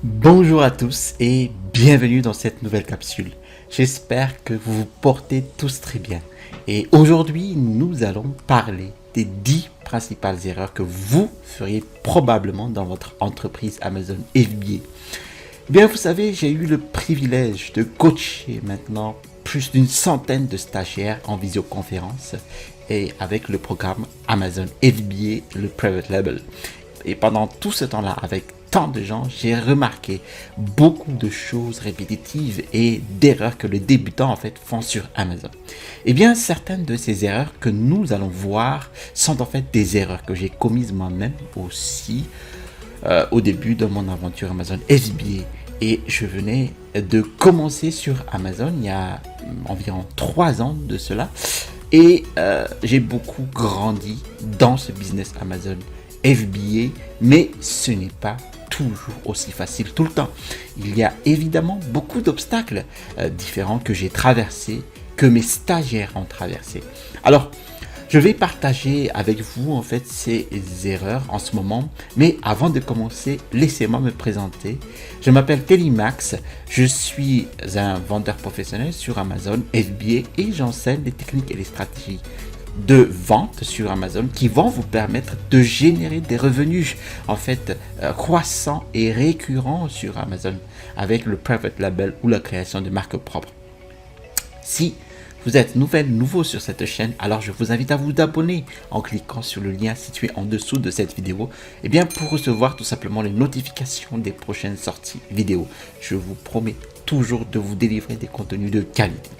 Bonjour à tous et bienvenue dans cette nouvelle capsule. J'espère que vous vous portez tous très bien. Et aujourd'hui, nous allons parler des 10 principales erreurs que vous feriez probablement dans votre entreprise Amazon FBA. Eh bien, vous savez, j'ai eu le privilège de coacher maintenant plus d'une centaine de stagiaires en visioconférence et avec le programme Amazon FBA, le Private Label. Et pendant tout ce temps-là, avec tant de gens, j'ai remarqué beaucoup de choses répétitives et d'erreurs que les débutants en fait font sur Amazon. Eh bien, certaines de ces erreurs que nous allons voir sont en fait des erreurs que j'ai commises moi-même aussi au début de mon aventure Amazon FBA. Et je venais de commencer sur Amazon il y a environ 3 ans de cela. Et j'ai beaucoup grandi dans ce business Amazon FBA, mais ce n'est pas toujours aussi facile tout le temps. Il y a évidemment beaucoup d'obstacles différents que j'ai traversés, que mes stagiaires ont traversés. Alors, je vais partager avec vous en fait ces erreurs en ce moment, mais avant de commencer, laissez-moi me présenter. Je m'appelle Telimax, je suis un vendeur professionnel sur Amazon FBA et j'enseigne les techniques et les stratégies de vente sur Amazon qui vont vous permettre de générer des revenus en fait croissants et récurrents sur Amazon avec le private label ou la création de marques propres. Si vous êtes nouveau sur cette chaîne, alors je vous invite à vous abonner en cliquant sur le lien situé en dessous de cette vidéo et bien pour recevoir tout simplement les notifications des prochaines sorties vidéo. Je vous promets toujours de vous délivrer des contenus de qualité.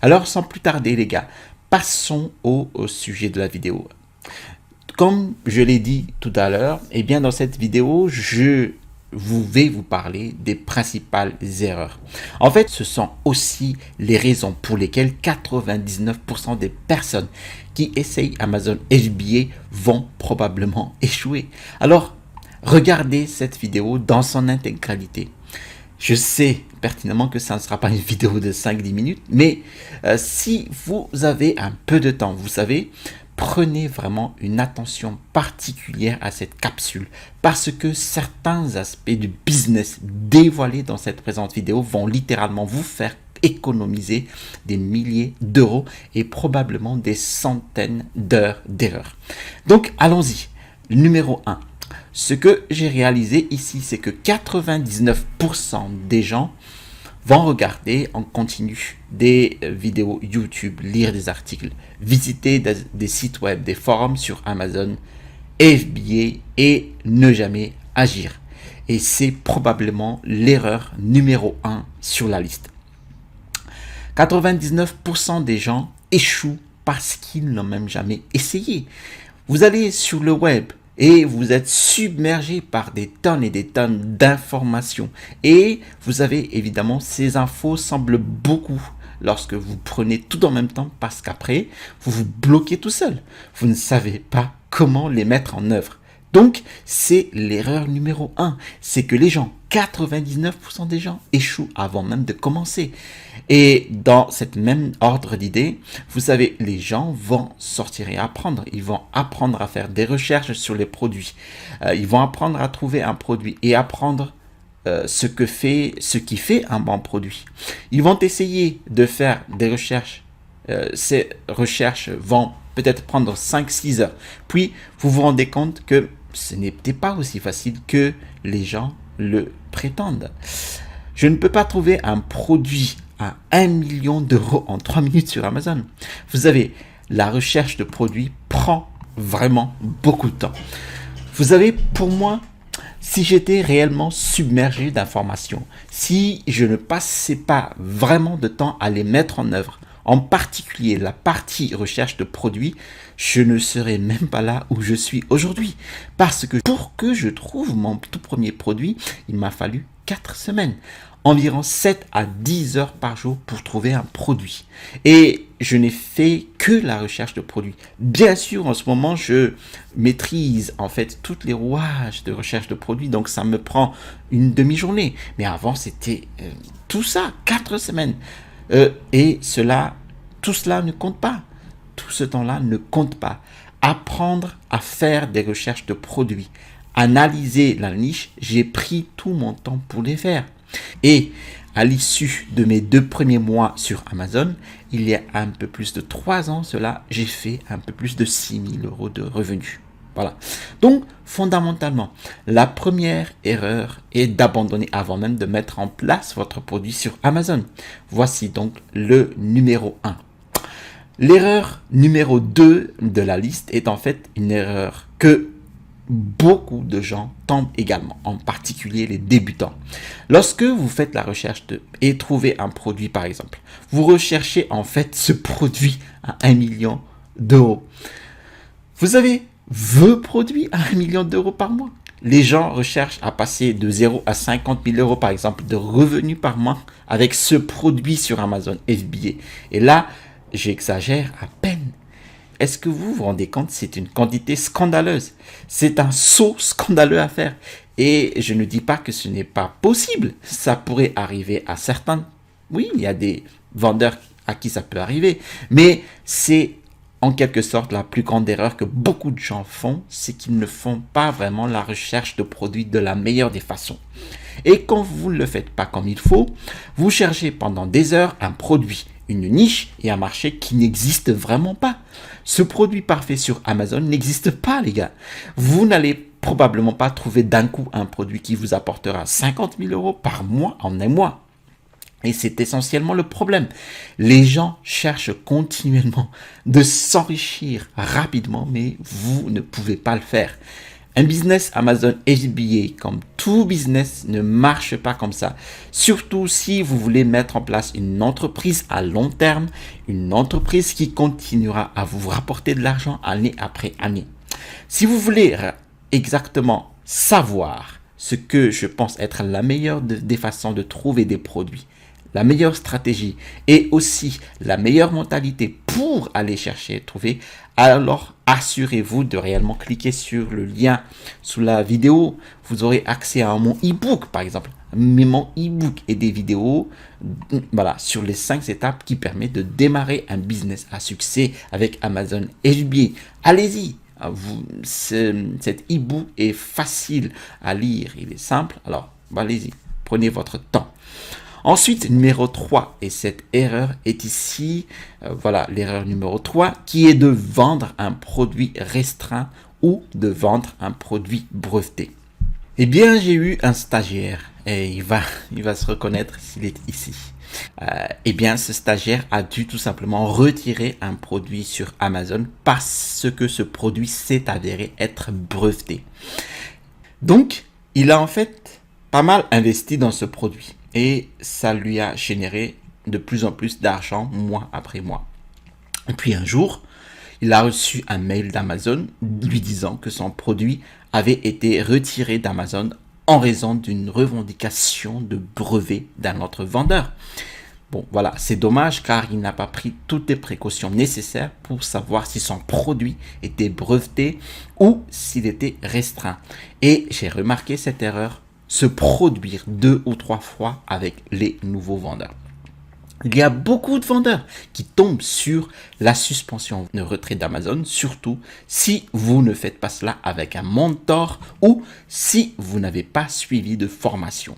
Alors sans plus tarder les gars, passons au sujet de la vidéo. Comme je l'ai dit tout à l'heure, et bien dans cette vidéo, je vais vous parler des principales erreurs. En fait, ce sont aussi les raisons pour lesquelles 99% des personnes qui essayent Amazon FBA vont probablement échouer. Alors, regardez cette vidéo dans son intégralité. Je sais pertinemment que ça ne sera pas une vidéo de 5-10 minutes, mais si vous avez un peu de temps, vous savez, prenez vraiment une attention particulière à cette capsule parce que certains aspects du business dévoilés dans cette présente vidéo vont littéralement vous faire économiser des milliers d'euros et probablement des centaines d'heures d'erreur. Donc allons-y. Numéro 1. Ce que j'ai réalisé ici, c'est que 99% des gens vont regarder en continu des vidéos YouTube, lire des articles, visiter des sites web, des forums sur Amazon, FBA et ne jamais agir. Et c'est probablement l'erreur numéro 1 sur la liste. 99% des gens échouent parce qu'ils n'ont même jamais essayé. Vous allez sur le web, et vous êtes submergé par des tonnes et des tonnes d'informations. Et vous avez évidemment, ces infos semblent beaucoup lorsque vous prenez tout en même temps parce qu'après, vous vous bloquez tout seul. Vous ne savez pas comment les mettre en œuvre. Donc, c'est l'erreur numéro 1. C'est que les gens, 99% des gens échouent avant même de commencer. Et dans cette même ordre d'idées, vous savez, les gens vont sortir et apprendre. Ils vont apprendre à faire des recherches sur les produits. Ils vont apprendre à trouver un produit et apprendre ce qui fait un bon produit. Ils vont essayer de faire des recherches. Ces recherches vont peut-être prendre 5-6 heures. Puis, vous vous rendez compte que ce n'était pas aussi facile que les gens le prétendent. Je ne peux pas trouver un produit à 1 million d'euros en 3 minutes sur Amazon. Vous savez, la recherche de produits prend vraiment beaucoup de temps. Vous savez, pour moi, si j'étais réellement submergé d'informations, si je ne passais pas vraiment de temps à les mettre en œuvre, en particulier la partie recherche de produits, je ne serais même pas là où je suis aujourd'hui. Parce que pour que je trouve mon tout premier produit, il m'a fallu 4 semaines. Environ 7 à 10 heures par jour pour trouver un produit. Et je n'ai fait que la recherche de produits. Bien sûr, en ce moment, je maîtrise en fait tous les rouages de recherche de produits. Donc, ça me prend une demi-journée. Mais avant, c'était tout ça, 4 semaines. Et tout cela ne compte pas. Tout ce temps-là ne compte pas. Apprendre à faire des recherches de produits, analyser la niche, j'ai pris tout mon temps pour les faire. Et à l'issue de mes 2 premiers mois sur Amazon, il y a un peu plus de 3 ans, j'ai fait un peu plus de 6 000 € de revenus. Voilà. Donc, fondamentalement, la première erreur est d'abandonner avant même de mettre en place votre produit sur Amazon. Voici donc le numéro 1. L'erreur numéro 2 de la liste est en fait une erreur que beaucoup de gens tombent également, en particulier les débutants. Lorsque vous faites la recherche et trouvez un produit par exemple, vous recherchez en fait ce produit à 1 million d'euros. Vous avez vos produits à 1 million d'euros par mois. Les gens recherchent à passer de 0 à 50 000 € par exemple de revenus par mois avec ce produit sur Amazon FBA. Et là, j'exagère à peine. Est-ce que vous vous rendez compte? C'est une quantité scandaleuse. C'est un saut scandaleux à faire. Et je ne dis pas que ce n'est pas possible. Ça pourrait arriver à certains. Oui, il y a des vendeurs à qui ça peut arriver. Mais c'est en quelque sorte la plus grande erreur que beaucoup de gens font. C'est qu'ils ne font pas vraiment la recherche de produits de la meilleure des façons. Et quand vous ne le faites pas comme il faut, vous cherchez pendant des heures un produit, une niche et un marché qui n'existe vraiment pas. Ce produit parfait sur Amazon n'existe pas, les gars. Vous n'allez probablement pas trouver d'un coup un produit qui vous apportera 50 000 € par mois en un mois. Et c'est essentiellement le problème. Les gens cherchent continuellement de s'enrichir rapidement, mais vous ne pouvez pas le faire. Un business Amazon FBA, comme tout business, ne marche pas comme ça. Surtout si vous voulez mettre en place une entreprise à long terme, une entreprise qui continuera à vous rapporter de l'argent année après année. Si vous voulez exactement savoir ce que je pense être la meilleure des façons de trouver des produits, la meilleure stratégie et aussi la meilleure mentalité pour aller chercher et trouver, alors assurez-vous de réellement cliquer sur le lien sous la vidéo. Vous aurez accès à mon e-book par exemple, mon e-book et des vidéos voilà, sur les 5 étapes qui permettent de démarrer un business à succès avec Amazon FBA. Allez-y, cet e-book est facile à lire, il est simple, alors allez-y, prenez votre temps. Ensuite, numéro 3, et cette erreur est ici, voilà l'erreur numéro 3, qui est de vendre un produit restreint ou de vendre un produit breveté. Eh bien, j'ai eu un stagiaire, et il va se reconnaître s'il est ici. Eh bien, ce stagiaire a dû tout simplement retirer un produit sur Amazon parce que ce produit s'est avéré être breveté. Donc, il a en fait pas mal investi dans ce produit. Et ça lui a généré de plus en plus d'argent mois après mois. Et puis un jour, il a reçu un mail d'Amazon lui disant que son produit avait été retiré d'Amazon en raison d'une revendication de brevet d'un autre vendeur. Bon, voilà, c'est dommage car il n'a pas pris toutes les précautions nécessaires pour savoir si son produit était breveté ou s'il était restreint. Et j'ai remarqué cette erreur se produire 2 ou 3 fois avec les nouveaux vendeurs. Il y a beaucoup de vendeurs qui tombent sur la suspension de retrait d'Amazon, surtout si vous ne faites pas cela avec un mentor ou si vous n'avez pas suivi de formation.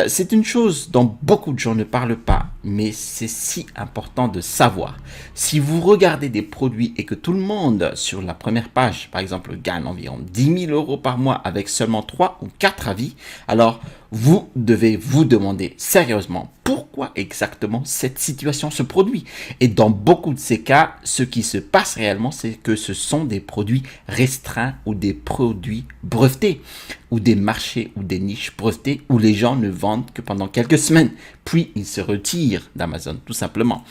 C'est une chose dont beaucoup de gens ne parlent pas, mais c'est si important de savoir. Si vous regardez des produits et que tout le monde sur la première page, par exemple, gagne environ 10 000 € par mois avec seulement 3 ou 4 avis, alors vous devez vous demander sérieusement pourquoi exactement cette situation se produit. Et dans beaucoup de ces cas, ce qui se passe réellement, c'est que ce sont des produits restreints ou des produits brevetés ou des marchés ou des niches brevetées où les gens ne vendent que pendant quelques semaines, puis ils se retirent d'Amazon tout simplement.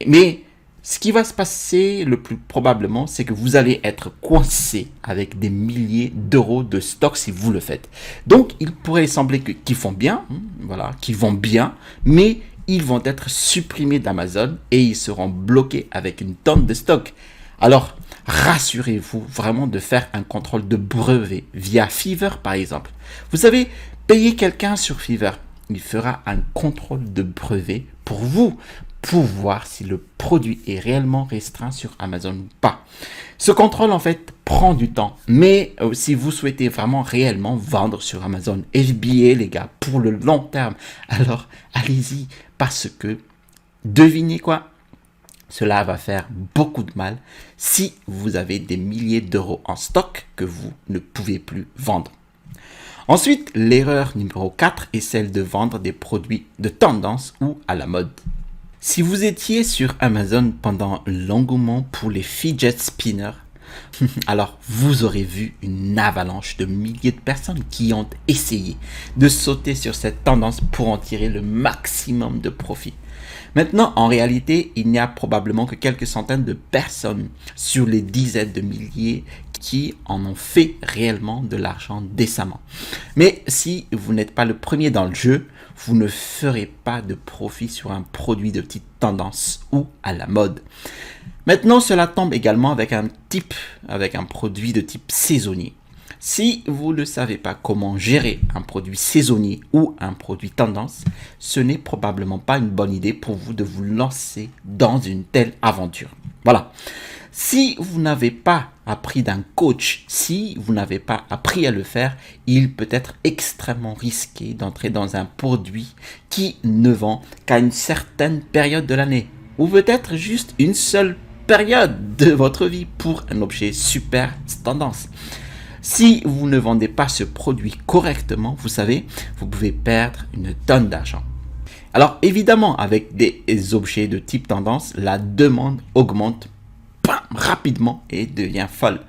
Mais ce qui va se passer le plus probablement, c'est que vous allez être coincé avec des milliers d'euros de stock si vous le faites. Donc, il pourrait sembler qu'ils font bien, voilà, qu'ils vont bien, mais ils vont être supprimés d'Amazon et ils seront bloqués avec une tonne de stock. Alors, rassurez-vous vraiment de faire un contrôle de brevet via Fiverr par exemple. Vous savez, payez quelqu'un sur Fiverr, il fera un contrôle de brevet pour vous. pour voir si le produit est réellement restreint sur Amazon ou pas. Ce contrôle, en fait, prend du temps. Mais si vous souhaitez vraiment réellement vendre sur Amazon FBA, les gars, pour le long terme, alors allez-y. Parce que, devinez quoi? Cela va faire beaucoup de mal si vous avez des milliers d'euros en stock que vous ne pouvez plus vendre. Ensuite, l'erreur numéro 4 est celle de vendre des produits de tendance ou à la mode. Si vous étiez sur Amazon pendant l'engouement pour les fidget spinners, alors vous aurez vu une avalanche de milliers de personnes qui ont essayé de sauter sur cette tendance pour en tirer le maximum de profit. Maintenant, en réalité, il n'y a probablement que quelques centaines de personnes sur les dizaines de milliers qui en ont fait réellement de l'argent décemment. Mais si vous n'êtes pas le premier dans le jeu, vous ne ferez pas de profit sur un produit de petite tendance ou à la mode. Maintenant, cela tombe également avec un produit de type saisonnier. Si vous ne savez pas comment gérer un produit saisonnier ou un produit tendance, ce n'est probablement pas une bonne idée pour vous de vous lancer dans une telle aventure. Voilà. Si vous n'avez pas appris d'un coach, si vous n'avez pas appris à le faire, il peut être extrêmement risqué d'entrer dans un produit qui ne vend qu'à une certaine période de l'année, ou peut-être juste une seule période de votre vie pour un objet super tendance. Si vous ne vendez pas ce produit correctement, vous savez, vous pouvez perdre une tonne d'argent. Alors évidemment, avec des objets de type tendance, la demande augmente rapidement et devient folle.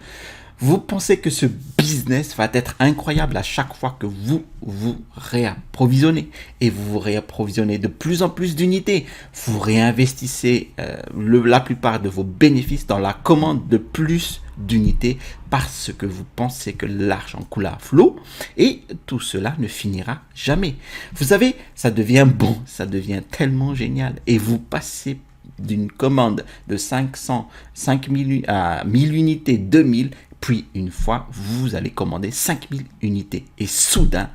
Vous pensez que ce business va être incroyable à chaque fois que vous vous réapprovisionnez et vous vous réapprovisionnez de plus en plus d'unités. Vous réinvestissez la plupart de vos bénéfices dans la commande de plus d'unités parce que vous pensez que l'argent coule à flot et tout cela ne finira jamais. Vous savez, ça devient bon, ça devient tellement génial et vous passez d'une commande de 500, 5000 à 1000 unités, 2000, puis une fois, vous allez commander 5000 unités. Et soudain,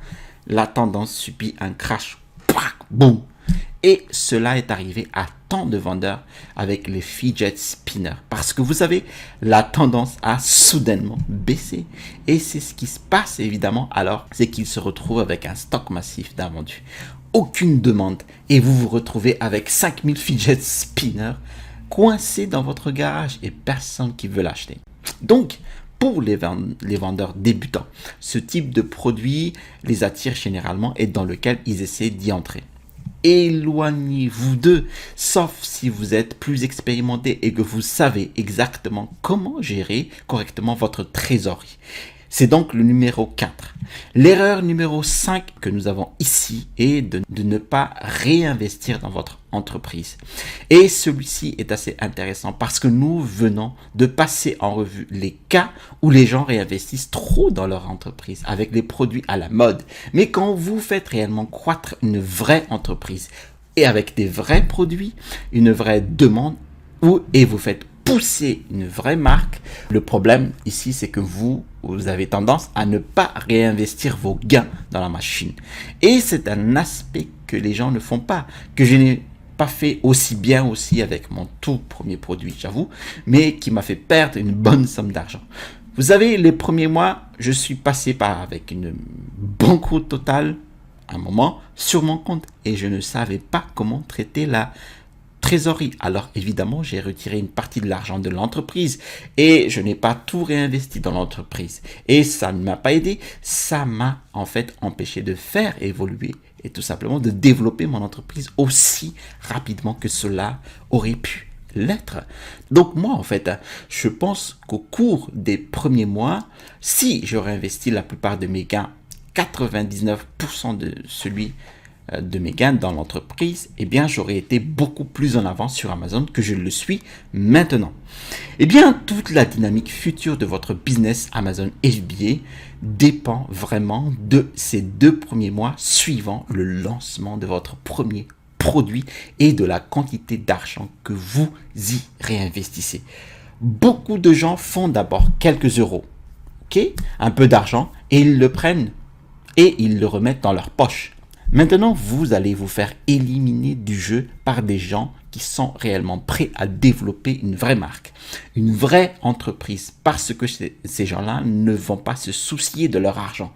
la tendance subit un crash. Boum! Et cela est arrivé à tant de vendeurs avec les fidget spinners. Parce que vous savez, la tendance a soudainement baissé. Et c'est ce qui se passe évidemment alors, c'est qu'ils se retrouvent avec un stock massif d'invendus. Aucune demande et vous vous retrouvez avec 5000 fidget spinners coincés dans votre garage et personne qui veut l'acheter. Donc, pour les vendeurs débutants, ce type de produit les attire généralement et dans lequel ils essaient d'y entrer. Éloignez-vous d'eux, sauf si vous êtes plus expérimenté et que vous savez exactement comment gérer correctement votre trésorerie. C'est donc le numéro 4. L'erreur numéro 5 que nous avons ici est de ne pas réinvestir dans votre entreprise. Et celui-ci est assez intéressant parce que nous venons de passer en revue les cas où les gens réinvestissent trop dans leur entreprise avec des produits à la mode. Mais quand vous faites réellement croître une vraie entreprise et avec des vrais produits, une vraie demande, et vous faites pousser une vraie marque, le problème ici c'est que vous avez tendance à ne pas réinvestir vos gains dans la machine. Et c'est un aspect que les gens ne font pas, que je n'ai pas fait aussi bien aussi avec mon tout premier produit, j'avoue, mais qui m'a fait perdre une bonne somme d'argent. Vous savez, les premiers mois, je suis passé avec une banqueroute totale, un moment, sur mon compte, et je ne savais pas comment traiter la trésorerie. Alors évidemment, j'ai retiré une partie de l'argent de l'entreprise et je n'ai pas tout réinvesti dans l'entreprise. Et ça ne m'a pas aidé, ça m'a en fait empêché de faire évoluer et tout simplement de développer mon entreprise aussi rapidement que cela aurait pu l'être. Donc moi en fait, je pense qu'au cours des premiers mois, si j'aurais investi la plupart de mes gains, 99% de mes gains dans l'entreprise, eh bien, j'aurais été beaucoup plus en avance sur Amazon que je le suis maintenant. Eh bien, toute la dynamique future de votre business Amazon FBA dépend vraiment de ces 2 premiers mois suivant le lancement de votre premier produit et de la quantité d'argent que vous y réinvestissez. Beaucoup de gens font d'abord quelques euros, ok, un peu d'argent, et ils le prennent et ils le remettent dans leur poche. Maintenant, vous allez vous faire éliminer du jeu par des gens qui sont réellement prêts à développer une vraie marque, une vraie entreprise, parce que ces gens-là ne vont pas se soucier de leur argent.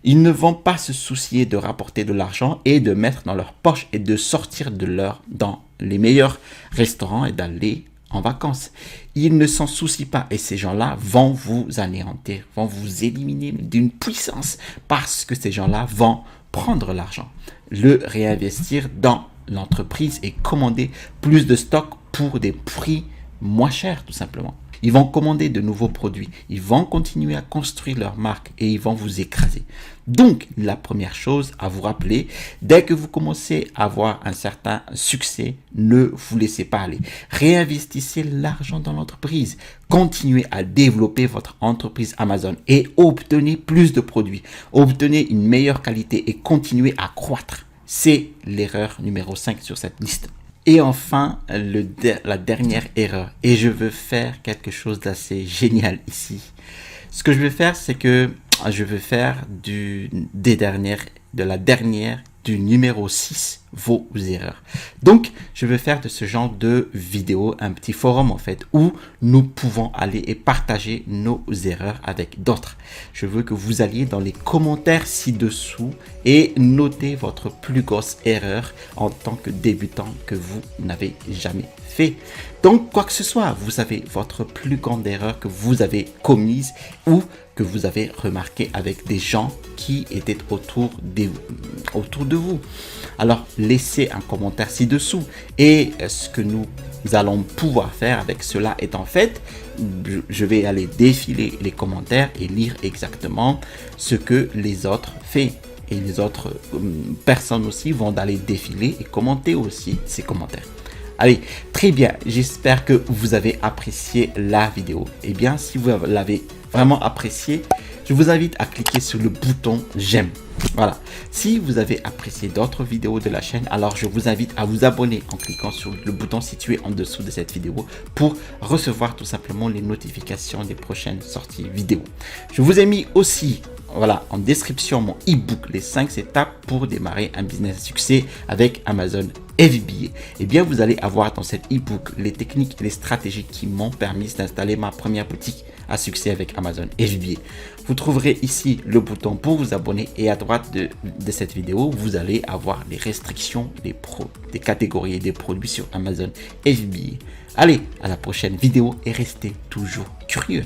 Ils ne vont pas se soucier de rapporter de l'argent et de mettre dans leur poche et de sortir dans les meilleurs restaurants et d'aller en vacances. Ils ne s'en soucient pas et ces gens-là vont vous anéantir, vont vous éliminer d'une puissance parce que ces gens-là vont prendre l'argent, le réinvestir dans l'entreprise et commander plus de stock pour des prix moins chers tout simplement. Ils vont commander de nouveaux produits, ils vont continuer à construire leur marque et ils vont vous écraser. Donc, la première chose à vous rappeler, dès que vous commencez à avoir un certain succès, ne vous laissez pas aller. Réinvestissez l'argent dans l'entreprise. Continuez à développer votre entreprise Amazon et obtenez plus de produits. Obtenez une meilleure qualité et continuez à croître. C'est l'erreur numéro 5 sur cette liste. Et enfin, la dernière erreur. Et je veux faire quelque chose d'assez génial ici. Ce que je vais faire, c'est que je vais faire du numéro 6, vos erreurs. Donc, je vais faire de ce genre de vidéo un petit forum en fait, où nous pouvons aller et partager nos erreurs avec d'autres. Je veux que vous alliez dans les commentaires ci-dessous et notez votre plus grosse erreur en tant que débutant que vous n'avez jamais fait. Donc, quoi que ce soit, vous savez votre plus grande erreur que vous avez commise ou que vous avez remarqué avec des gens qui étaient autour de vous. Alors, laissez un commentaire ci-dessous. Et ce que nous allons pouvoir faire avec cela est en fait, je vais aller défiler les commentaires et lire exactement ce que les autres font. Et les autres personnes aussi vont aller défiler et commenter aussi ces commentaires. Allez, très bien, j'espère que vous avez apprécié la vidéo. Eh bien, si vous l'avez vraiment apprécié, je vous invite à cliquer sur le bouton j'aime. Voilà. Si vous avez apprécié d'autres vidéos de la chaîne, alors je vous invite à vous abonner en cliquant sur le bouton situé en dessous de cette vidéo pour recevoir tout simplement les notifications des prochaines sorties vidéo. Je vous ai mis aussi en description mon e-book, les 5 étapes pour démarrer un business à succès avec Amazon FBA. Eh bien, vous allez avoir dans cet e-book les techniques et les stratégies qui m'ont permis d'installer ma première boutique à succès avec Amazon FBA. Vous trouverez ici le bouton pour vous abonner et à droite de cette vidéo, vous allez avoir les restrictions des catégories et des produits sur Amazon FBA. Allez, à la prochaine vidéo et restez toujours curieux.